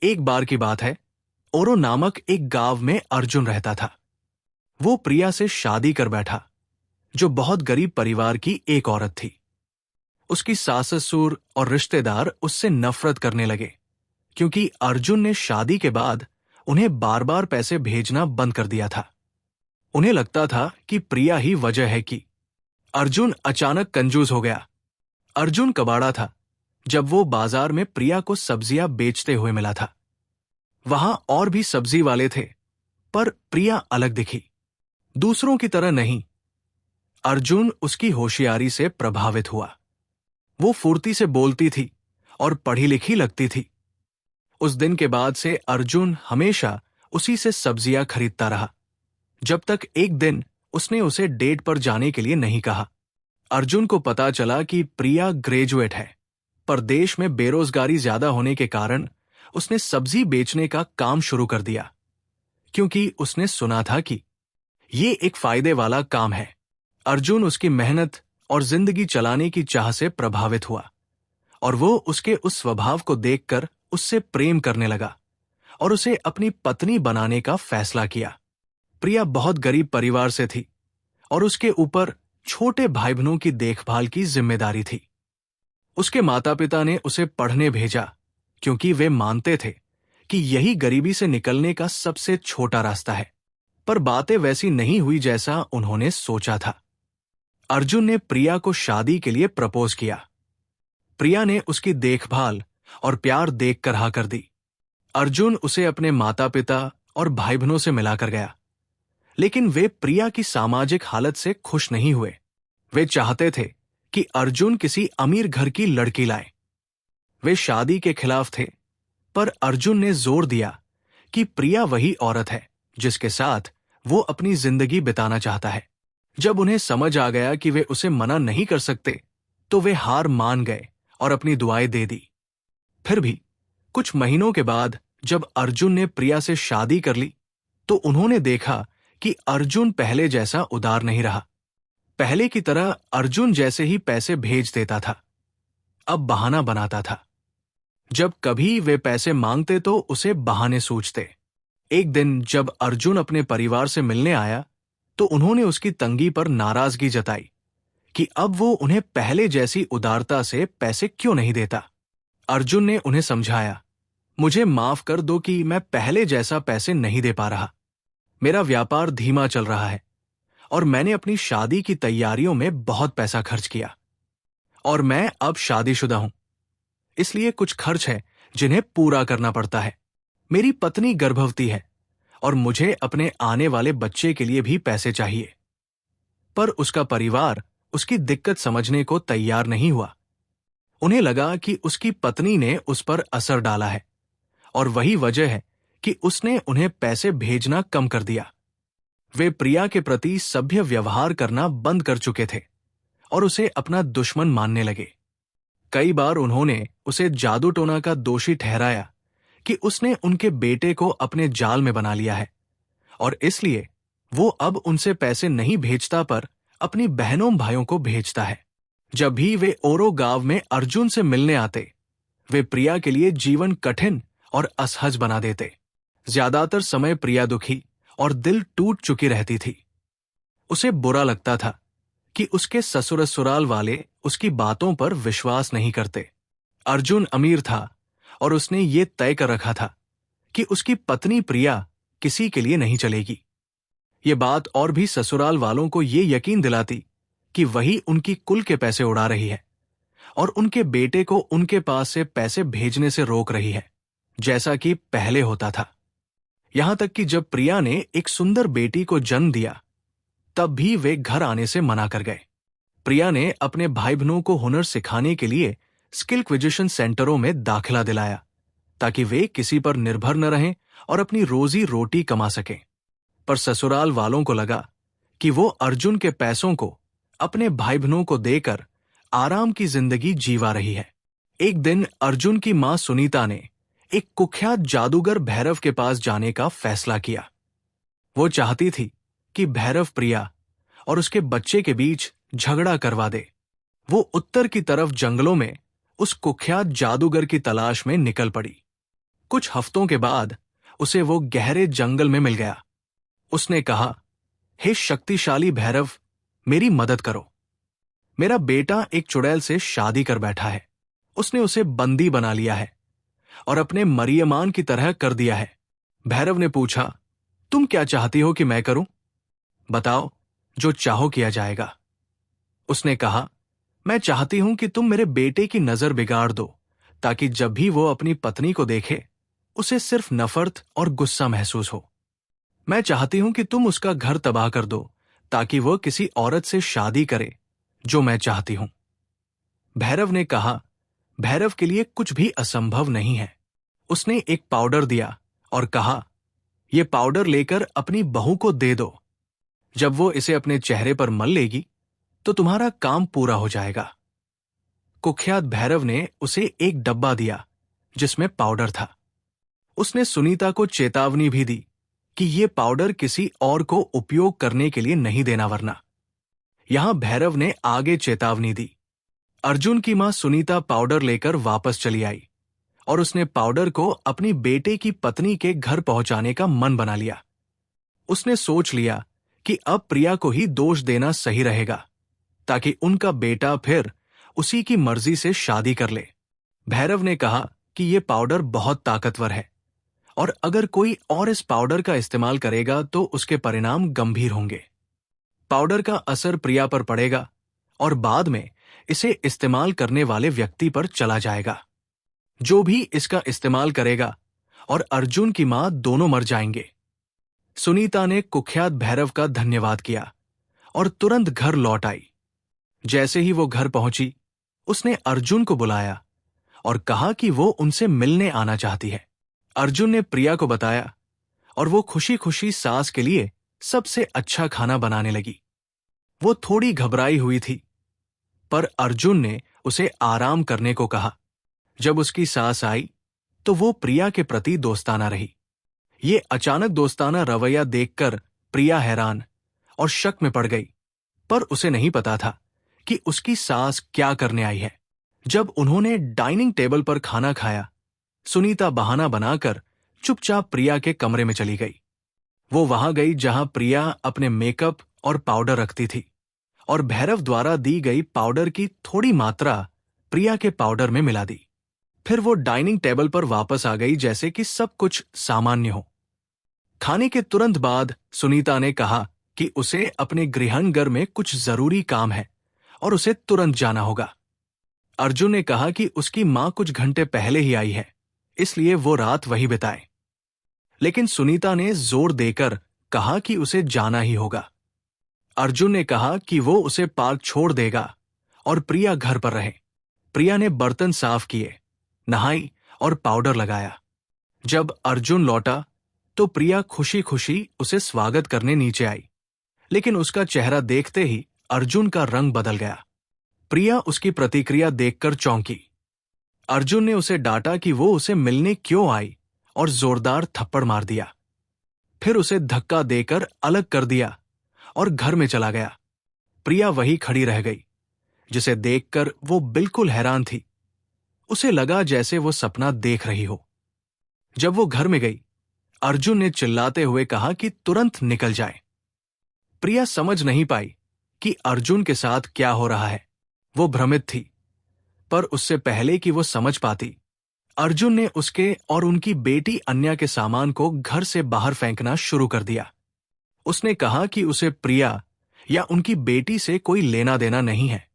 एक बार की बात है, ओरो नामक एक गांव में अर्जुन रहता था। वो प्रिया से शादी कर बैठा, जो बहुत गरीब परिवार की एक औरत थी। उसकी सास ससुर और रिश्तेदार उससे नफरत करने लगे, क्योंकि अर्जुन ने शादी के बाद उन्हें बार बार पैसे भेजना बंद कर दिया था। उन्हें लगता था कि प्रिया ही वजह है कि अर्जुन अचानक कंजूस हो गया। अर्जुन कबाड़ा था जब वो बाजार में प्रिया को सब्जियां बेचते हुए मिला था। वहां और भी सब्जी वाले थे, पर प्रिया अलग दिखी, दूसरों की तरह नहीं। अर्जुन उसकी होशियारी से प्रभावित हुआ। वो फुर्ती से बोलती थी और पढ़ी लिखी लगती थी। उस दिन के बाद से अर्जुन हमेशा उसी से सब्जियां खरीदता रहा, जब तक एक दिन उसने उसे डेट पर जाने के लिए नहीं कहा। अर्जुन को पता चला कि प्रिया ग्रेजुएट है, पर देश में बेरोजगारी ज्यादा होने के कारण उसने सब्जी बेचने का काम शुरू कर दिया, क्योंकि उसने सुना था कि ये एक फायदे वाला काम है। अर्जुन उसकी मेहनत और जिंदगी चलाने की चाह से प्रभावित हुआ, और वो उसके उस स्वभाव को देखकर उससे प्रेम करने लगा और उसे अपनी पत्नी बनाने का फैसला किया। प्रिया बहुत गरीब परिवार से थी और उसके ऊपर छोटे भाई बहनों की देखभाल की जिम्मेदारी थी। उसके माता पिता ने उसे पढ़ने भेजा, क्योंकि वे मानते थे कि यही गरीबी से निकलने का सबसे छोटा रास्ता है। पर बातें वैसी नहीं हुई जैसा उन्होंने सोचा था। अर्जुन ने प्रिया को शादी के लिए प्रपोज किया। प्रिया ने उसकी देखभाल और प्यार देखकर हाँ कर दी। अर्जुन उसे अपने माता पिता और भाई बहनों से मिलाकर गया, लेकिन वे प्रिया की सामाजिक हालत से खुश नहीं हुए। वे चाहते थे कि अर्जुन किसी अमीर घर की लड़की लाए। वे शादी के खिलाफ थे, पर अर्जुन ने जोर दिया कि प्रिया वही औरत है जिसके साथ वो अपनी जिंदगी बिताना चाहता है। जब उन्हें समझ आ गया कि वे उसे मना नहीं कर सकते, तो वे हार मान गए और अपनी दुआएं दे दी। फिर भी कुछ महीनों के बाद जब अर्जुन ने प्रिया से शादी कर ली, तो उन्होंने देखा कि अर्जुन पहले जैसा उदार नहीं रहा। पहले की तरह अर्जुन जैसे ही पैसे भेज देता था, अब बहाना बनाता था। जब कभी वे पैसे मांगते तो उसे बहाने सूझते। एक दिन जब अर्जुन अपने परिवार से मिलने आया, तो उन्होंने उसकी तंगी पर नाराजगी जताई कि अब वो उन्हें पहले जैसी उदारता से पैसे क्यों नहीं देता। अर्जुन ने उन्हें समझाया, मुझे माफ कर दो कि मैं पहले जैसा पैसे नहीं दे पा रहा। मेरा व्यापार धीमा चल रहा है और मैंने अपनी शादी की तैयारियों में बहुत पैसा खर्च किया, और मैं अब शादीशुदा हूं, इसलिए कुछ खर्च है जिन्हें पूरा करना पड़ता है। मेरी पत्नी गर्भवती है और मुझे अपने आने वाले बच्चे के लिए भी पैसे चाहिए। पर उसका परिवार उसकी दिक्कत समझने को तैयार नहीं हुआ। उन्हें लगा कि उसकी पत्नी ने उस पर असर डाला है, और वही वजह है कि उसने उन्हें पैसे भेजना कम कर दिया। वे प्रिया के प्रति सभ्य व्यवहार करना बंद कर चुके थे और उसे अपना दुश्मन मानने लगे। कई बार उन्होंने उसे जादू टोना का दोषी ठहराया कि उसने उनके बेटे को अपने जाल में बना लिया है, और इसलिए वो अब उनसे पैसे नहीं भेजता, पर अपनी बहनों भाइयों को भेजता है। जब भी वे ओरो गांव में अर्जुन से मिलने आते, वे प्रिया के लिए जीवन कठिन और असहज बना देते। ज्यादातर समय प्रिया दुखी और दिल टूट चुकी रहती थी। उसे बुरा लगता था कि उसके ससुरसुराल वाले उसकी बातों पर विश्वास नहीं करते। अर्जुन अमीर था और उसने ये तय कर रखा था कि उसकी पत्नी प्रिया किसी के लिए नहीं चलेगी। ये बात और भी ससुराल वालों को ये यकीन दिलाती कि वही उनकी कुल के पैसे उड़ा रही है और उनके बेटे को उनके पास से पैसे भेजने से रोक रही है, जैसा कि पहले होता था। यहां तक कि जब प्रिया ने एक सुंदर बेटी को जन्म दिया, तब भी वे घर आने से मना कर गए। प्रिया ने अपने भाई बहनों को हुनर सिखाने के लिए स्किल एक्विजिशन सेंटरों में दाखिला दिलाया, ताकि वे किसी पर निर्भर न रहें और अपनी रोजी रोटी कमा सकें। पर ससुराल वालों को लगा कि वो अर्जुन के पैसों को अपने भाई बहनों को देकर आराम की जिंदगी जीवा रही है। एक दिन अर्जुन की मां सुनीता ने एक कुख्यात जादूगर भैरव के पास जाने का फैसला किया। वो चाहती थी कि भैरव प्रिया और उसके बच्चे के बीच झगड़ा करवा दे। वो उत्तर की तरफ जंगलों में उस कुख्यात जादूगर की तलाश में निकल पड़ी। कुछ हफ्तों के बाद उसे वो गहरे जंगल में मिल गया। उसने कहा, हे शक्तिशाली भैरव, मेरी मदद करो। मेरा बेटा एक चुड़ैल से शादी कर बैठा है। उसने उसे बंदी बना लिया है और अपने मरियमान की तरह कर दिया है। भैरव ने पूछा, तुम क्या चाहती हो कि मैं करूं? बताओ, जो चाहो किया जाएगा। उसने कहा, मैं चाहती हूं कि तुम मेरे बेटे की नजर बिगाड़ दो, ताकि जब भी वो अपनी पत्नी को देखे उसे सिर्फ नफरत और गुस्सा महसूस हो। मैं चाहती हूं कि तुम उसका घर तबाह कर दो, ताकि वो किसी औरत से शादी करे जो मैं चाहती हूं। भैरव ने कहा, भैरव के लिए कुछ भी असंभव नहीं है। उसने एक पाउडर दिया और कहा, यह पाउडर लेकर अपनी बहू को दे दो। जब वो इसे अपने चेहरे पर मल लेगी तो तुम्हारा काम पूरा हो जाएगा। कुख्यात भैरव ने उसे एक डब्बा दिया जिसमें पाउडर था। उसने सुनीता को चेतावनी भी दी कि यह पाउडर किसी और को उपयोग करने के लिए नहीं देना, वरना। यहां भैरव ने आगे चेतावनी दी। अर्जुन की मां सुनीता पाउडर लेकर वापस चली आई और उसने पाउडर को अपनी बेटे की पत्नी के घर पहुंचाने का मन बना लिया। उसने सोच लिया कि अब प्रिया को ही दोष देना सही रहेगा, ताकि उनका बेटा फिर उसी की मर्जी से शादी कर ले। भैरव ने कहा कि यह पाउडर बहुत ताकतवर है और अगर कोई और इस पाउडर का इस्तेमाल करेगा तो उसके परिणाम गंभीर होंगे। पाउडर का असर प्रिया पर पड़ेगा और बाद में इसे इस्तेमाल करने वाले व्यक्ति पर चला जाएगा। जो भी इसका इस्तेमाल करेगा और अर्जुन की मां दोनों मर जाएंगे। सुनीता ने कुख्यात भैरव का धन्यवाद किया और तुरंत घर लौट आई। जैसे ही वो घर पहुंची, उसने अर्जुन को बुलाया और कहा कि वो उनसे मिलने आना चाहती है। अर्जुन ने प्रिया को बताया और वो खुशी खुशी सास के लिए सबसे अच्छा खाना बनाने लगी। वो थोड़ी घबराई हुई थी, पर अर्जुन ने उसे आराम करने को कहा। जब उसकी सास आई तो वो प्रिया के प्रति दोस्ताना रही। ये अचानक दोस्ताना रवैया देखकर प्रिया हैरान और शक में पड़ गई, पर उसे नहीं पता था कि उसकी सास क्या करने आई है। जब उन्होंने डाइनिंग टेबल पर खाना खाया, सुनीता बहाना बनाकर चुपचाप प्रिया के कमरे में चली गई। वो वहां गई जहां प्रिया अपने मेकअप और पाउडर रखती थी और भैरव द्वारा दी गई पाउडर की थोड़ी मात्रा प्रिया के पाउडर में मिला दी। फिर वो डाइनिंग टेबल पर वापस आ गई जैसे कि सब कुछ सामान्य हो। खाने के तुरंत बाद सुनीता ने कहा कि उसे अपने गृहनगर में कुछ जरूरी काम है और उसे तुरंत जाना होगा। अर्जुन ने कहा कि उसकी मां कुछ घंटे पहले ही आई है, इसलिए वो रात वही बिताए। लेकिन सुनीता ने जोर देकर कहा कि उसे जाना ही होगा। अर्जुन ने कहा कि वो उसे पार्क छोड़ देगा और प्रिया घर पर रहे। प्रिया ने बर्तन साफ किए, नहाई और पाउडर लगाया। जब अर्जुन लौटा तो प्रिया खुशी खुशी उसे स्वागत करने नीचे आई, लेकिन उसका चेहरा देखते ही अर्जुन का रंग बदल गया। प्रिया उसकी प्रतिक्रिया देखकर चौंकी। अर्जुन ने उसे डांटा कि वो उसे मिलने क्यों आई और जोरदार थप्पड़ मार दिया। फिर उसे धक्का देकर अलग कर दिया और घर में चला गया। प्रिया वहीं खड़ी रह गई, जिसे देखकर वो बिल्कुल हैरान थी। उसे लगा जैसे वो सपना देख रही हो। जब वो घर में गई, अर्जुन ने चिल्लाते हुए कहा कि तुरंत निकल जाए। प्रिया समझ नहीं पाई कि अर्जुन के साथ क्या हो रहा है। वो भ्रमित थी, पर उससे पहले कि वो समझ पाती, अर्जुन ने उसके और उनकी बेटी अन्या के सामान को घर से बाहर फेंकना शुरू कर दिया। उसने कहा कि उसे प्रिया या उनकी बेटी से कोई लेना देना नहीं है।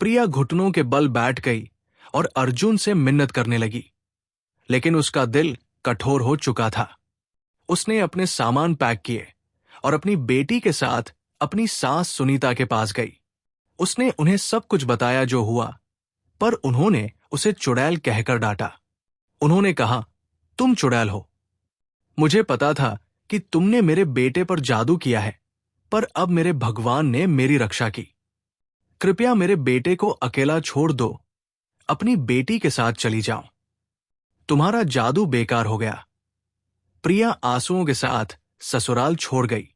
प्रिया घुटनों के बल बैठ गई और अर्जुन से मिन्नत करने लगी, लेकिन उसका दिल कठोर हो चुका था। उसने अपने सामान पैक किए और अपनी बेटी के साथ अपनी सास सुनीता के पास गई। उसने उन्हें सब कुछ बताया जो हुआ, पर उन्होंने उसे चुड़ैल कहकर डांटा। उन्होंने कहा, तुम चुड़ैल हो। मुझे पता था कि तुमने मेरे बेटे पर जादू किया है, पर अब मेरे भगवान ने मेरी रक्षा की। कृपया मेरे बेटे को अकेला छोड़ दो। अपनी बेटी के साथ चली जाओ। तुम्हारा जादू बेकार हो गया। प्रिया आंसुओं के साथ ससुराल छोड़ गई।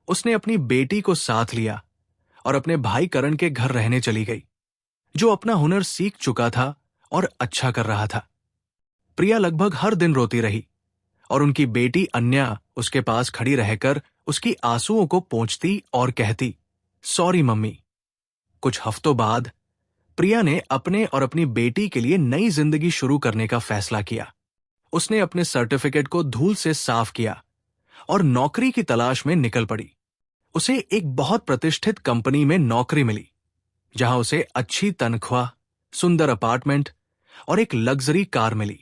उसने अपनी बेटी को साथ लिया और अपने भाई करण के घर रहने चली गई, जो अपना हुनर सीख चुका था और अच्छा कर रहा था। प्रिया लगभग हर दिन रोती रही और उनकी बेटी अन्या उसके पास खड़ी रहकर उसकी आंसुओं को पोंछती और कहती, सॉरी मम्मी। कुछ हफ्तों बाद प्रिया ने अपने और अपनी बेटी के लिए नई जिंदगी शुरू करने का फैसला किया। उसने अपने सर्टिफिकेट को धूल से साफ किया और नौकरी की तलाश में निकल पड़ी। उसे एक बहुत प्रतिष्ठित कंपनी में नौकरी मिली, जहां उसे अच्छी तनख्वाह, सुंदर अपार्टमेंट और एक लग्जरी कार मिली।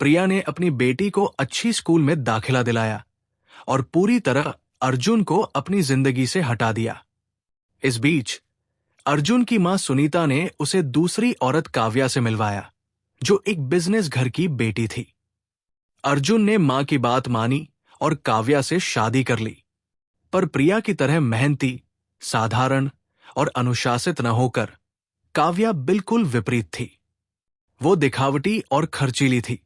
प्रिया ने अपनी बेटी को अच्छी स्कूल में दाखिला दिलाया और पूरी तरह अर्जुन को अपनी जिंदगी से हटा दिया। इस बीच अर्जुन की मां सुनीता ने उसे दूसरी औरत काव्या से मिलवाया, जो एक बिजनेस घर की बेटी थी। अर्जुन ने मां की बात मानी और काव्या से शादी कर ली, पर प्रिया की तरह मेहनती, साधारण और अनुशासित न होकर काव्या बिल्कुल विपरीत थी। वो दिखावटी और खर्चीली थी।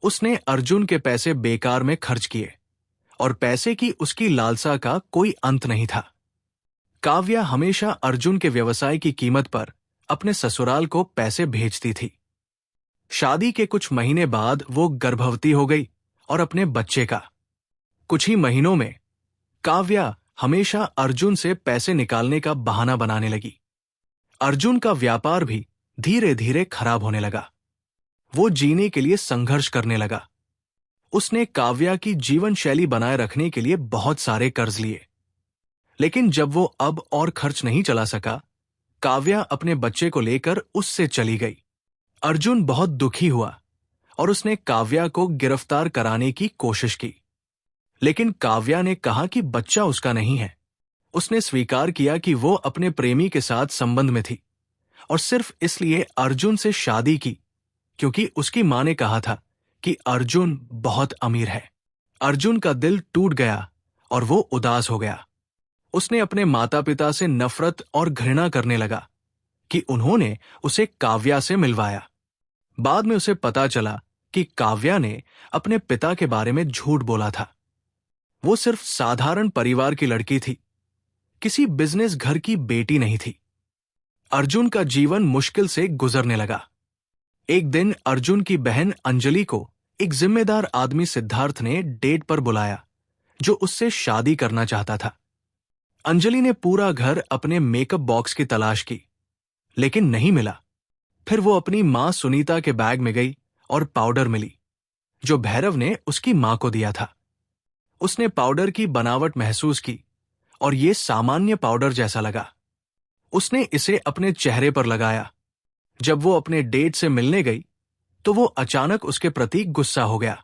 उसने अर्जुन के पैसे बेकार में खर्च किए और पैसे की उसकी लालसा का कोई अंत नहीं था। काव्या हमेशा अर्जुन के व्यवसाय की कीमत पर अपने ससुराल को पैसे भेजती थी। शादी के कुछ महीने बाद वो गर्भवती हो गई और अपने बच्चे का। कुछ ही महीनों में काव्या हमेशा अर्जुन से पैसे निकालने का बहाना बनाने लगी। अर्जुन का व्यापार भी धीरे धीरे खराब होने लगा। वो जीने के लिए संघर्ष करने लगा। उसने काव्या की जीवन शैली बनाए रखने के लिए बहुत सारे कर्ज लिए, लेकिन जब वो अब और खर्च नहीं चला सका, काव्या अपने बच्चे को लेकर उससे चली गई। अर्जुन बहुत दुखी हुआ और उसने काव्या को गिरफ्तार कराने की कोशिश की, लेकिन काव्या ने कहा कि बच्चा उसका नहीं है। उसने स्वीकार किया कि वो अपने प्रेमी के साथ संबंध में थी और सिर्फ इसलिए अर्जुन से शादी की क्योंकि उसकी मां ने कहा था कि अर्जुन बहुत अमीर है। अर्जुन का दिल टूट गया और वो उदास हो गया। उसने अपने माता पिता से नफरत और घृणा करने लगा कि उन्होंने उसे काव्या से मिलवाया। बाद में उसे पता चला कि काव्या ने अपने पिता के बारे में झूठ बोला था। वो सिर्फ साधारण परिवार की लड़की थी, किसी बिजनेस घर की बेटी नहीं थी। अर्जुन का जीवन मुश्किल से गुजरने लगा। एक दिन अर्जुन की बहन अंजलि को एक जिम्मेदार आदमी सिद्धार्थ ने डेट पर बुलाया, जो उससे शादी करना चाहता था। अंजलि ने पूरा घर अपने मेकअप बॉक्स की तलाश की, लेकिन नहीं मिला। फिर वो अपनी मां सुनीता के बैग में गई और पाउडर मिली, जो भैरव ने उसकी मां को दिया था। उसने पाउडर की बनावट महसूस की और ये सामान्य पाउडर जैसा लगा। उसने इसे अपने चेहरे पर लगाया। जब वो अपने डेट से मिलने गई, तो वो अचानक उसके प्रति गुस्सा हो गया।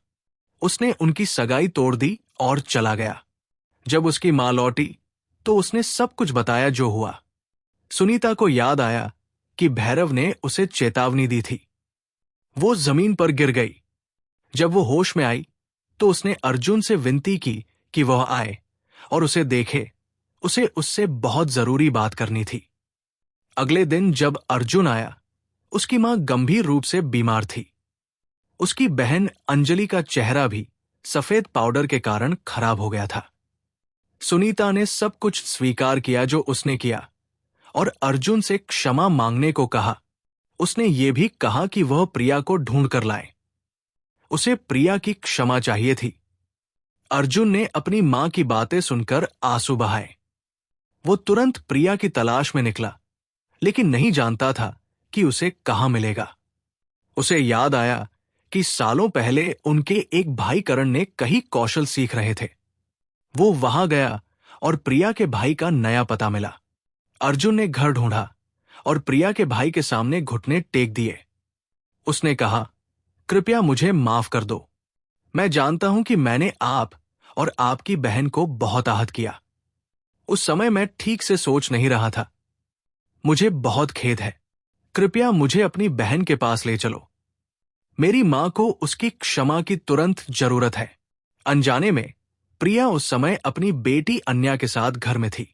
उसने उनकी सगाई तोड़ दी और चला गया। जब उसकी मां लौटी, तो उसने सब कुछ बताया जो हुआ। सुनीता को याद आया कि भैरव ने उसे चेतावनी दी थी। वो जमीन पर गिर गई। जब वो होश में आई, तो उसने अर्जुन से विनती की कि वह आए और उसे देखे। उसे उससे बहुत जरूरी बात करनी थी। अगले दिन जब अर्जुन आया, उसकी मां गंभीर रूप से बीमार थी। उसकी बहन अंजलि का चेहरा भी सफेद पाउडर के कारण खराब हो गया था। सुनीता ने सब कुछ स्वीकार किया जो उसने किया और अर्जुन से क्षमा मांगने को कहा। उसने ये भी कहा कि वह प्रिया को ढूंढ कर लाए। उसे प्रिया की क्षमा चाहिए थी। अर्जुन ने अपनी मां की बातें सुनकर आंसू बहाए। वो तुरंत प्रिया की तलाश में निकला, लेकिन नहीं जानता था कि उसे कहां मिलेगा। उसे याद आया कि सालों पहले उनके एक भाई करण ने कई कौशल सीख रहे थे। वो वहां गया और प्रिया के भाई का नया पता मिला। अर्जुन ने घर ढूंढा और प्रिया के भाई के सामने घुटने टेक दिए। उसने कहा, कृपया मुझे माफ कर दो। मैं जानता हूं कि मैंने आप और आपकी बहन को बहुत आहत किया। उस समय मैं ठीक से सोच नहीं रहा था। मुझे बहुत खेद है। कृपया मुझे अपनी बहन के पास ले चलो। मेरी मां को उसकी क्षमा की तुरंत जरूरत है। अनजाने में प्रिया उस समय अपनी बेटी अन्या के साथ घर में थी।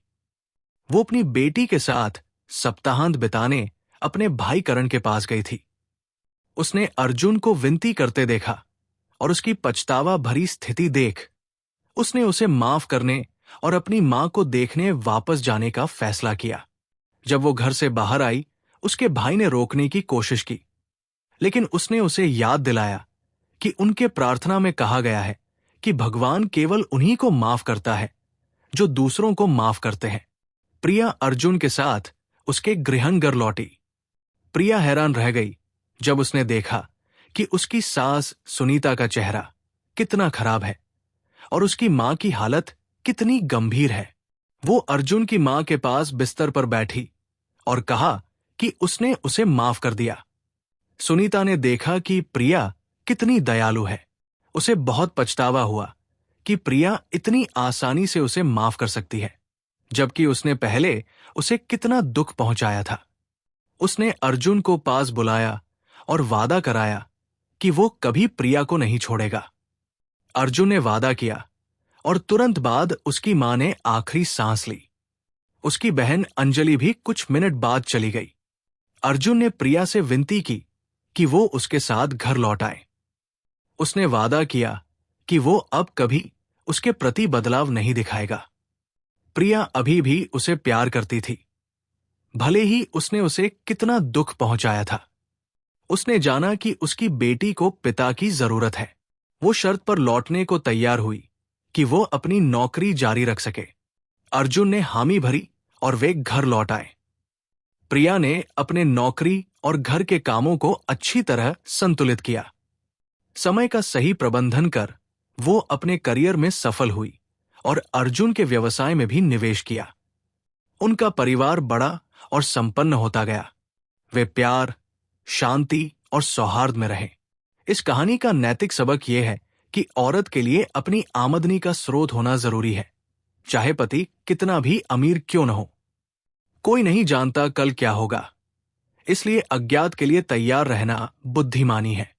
वो अपनी बेटी के साथ सप्ताहांत बिताने अपने भाई करण के पास गई थी। उसने अर्जुन को विनती करते देखा और उसकी पछतावा भरी स्थिति देख उसने उसे माफ करने और अपनी मां को देखने वापस जाने का फैसला किया। जब वो घर से बाहर आई, उसके भाई ने रोकने की कोशिश की, लेकिन उसने उसे याद दिलाया कि उनके प्रार्थना में कहा गया है कि भगवान केवल उन्हीं को माफ करता है जो दूसरों को माफ करते हैं। प्रिया अर्जुन के साथ उसके गृहनगर लौटी। प्रिया हैरान रह गई जब उसने देखा कि उसकी सास सुनीता का चेहरा कितना खराब है और उसकी मां की हालत कितनी गंभीर है। वो अर्जुन की मां के पास बिस्तर पर बैठी और कहा कि उसने उसे माफ कर दिया। सुनीता ने देखा कि प्रिया कितनी दयालु है। उसे बहुत पछतावा हुआ कि प्रिया इतनी आसानी से उसे माफ कर सकती है, जबकि उसने पहले उसे कितना दुख पहुंचाया था। उसने अर्जुन को पास बुलाया और वादा कराया कि वो कभी प्रिया को नहीं छोड़ेगा। अर्जुन ने वादा किया और तुरंत बाद उसकी मां ने आखिरी सांस ली। उसकी बहन अंजलि भी कुछ मिनट बाद चली गई। अर्जुन ने प्रिया से विनती की कि वो उसके साथ घर लौट आए। उसने वादा किया कि वो अब कभी उसके प्रति बदलाव नहीं दिखाएगा। प्रिया अभी भी उसे प्यार करती थी, भले ही उसने उसे कितना दुख पहुंचाया था। उसने जाना कि उसकी बेटी को पिता की जरूरत है। वो शर्त पर लौटने को तैयार हुई कि वो अपनी नौकरी जारी रख सके। अर्जुन ने हामी भरी और वे घर लौट आए। प्रिया ने अपने नौकरी और घर के कामों को अच्छी तरह संतुलित किया। समय का सही प्रबंधन कर वो अपने करियर में सफल हुई और अर्जुन के व्यवसाय में भी निवेश किया। उनका परिवार बड़ा और संपन्न होता गया। वे प्यार, शांति और सौहार्द में रहे। इस कहानी का नैतिक सबक यह है कि औरत के लिए अपनी आमदनी का स्रोत होना जरूरी है, चाहे पति कितना भी अमीर क्यों न हो। कोई नहीं जानता कल क्या होगा, इसलिए अज्ञात के लिए तैयार रहना बुद्धिमानी है।